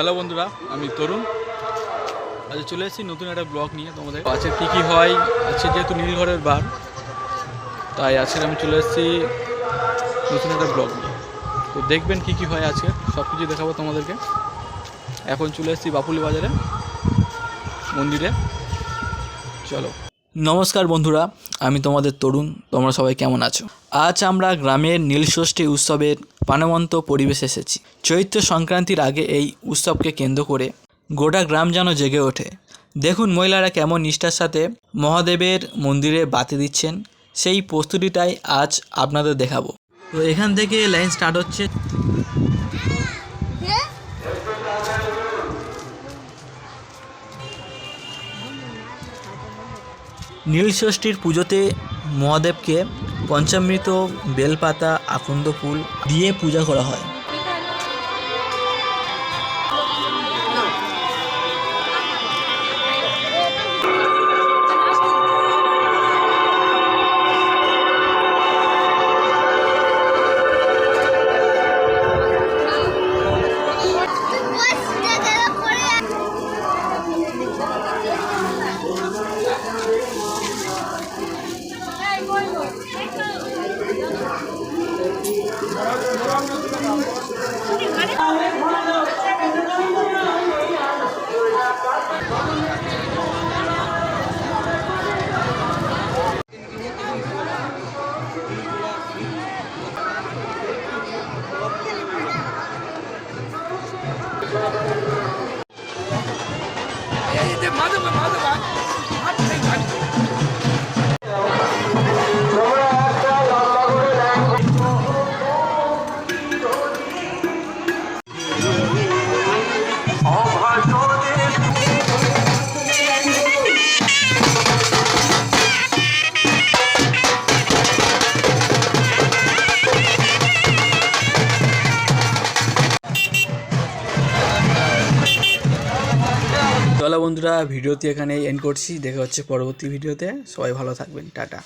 Hello বন্ধুরা, আমি তরুণ। আজ চলে এসেছি নতুন একটা ব্লগ নিয়ে তোমাদের। আজকে কী কী হয়, আজকে যেহেতু নীলঘরের বার, তাই আজকে আমি চলে এসেছি নতুন একটা ব্লগ নিয়ে। তো দেখবেন কী কী হয় আজকে, সব কিছু দেখাবো তোমাদেরকে। এখন চলে এসেছি বাপুলি বাজারে মন্দিরে। চলো। নমস্কার বন্ধুরা, আমি তোমাদের তরুণ। তোমরা সবাই কেমন আছো? আজ আমরা গ্রামের নীলষষ্ঠী উৎসবের প্রাণবন্ত পরিবেশে এসেছি। চৈত্র সংক্রান্তির আগে এই উৎসবকে কেন্দ্র করে গোটা গ্রাম যেন জেগে ওঠে। দেখুন মহিলারা কেমন নিষ্ঠার সাথে মহাদেবের মন্দিরে বাতি দিচ্ছেন, সেই প্রস্তুতিটাই আজ আপনাদের দেখাবো। তো এখান থেকে লাইন স্টার্ট হচ্ছে। নীলষষ্ঠীর পুজোতে মহাদেবকে পঞ্চামৃত, বেলপাতা, আকন্দ ফুল দিয়ে পূজা করা হয়। চলো বন্ধুরা, ভিডিওটি এখানে এন্ড করছি। দেখা হচ্ছে পরবর্তী ভিডিওতে। সবাই ভালো থাকবেন। টাটা।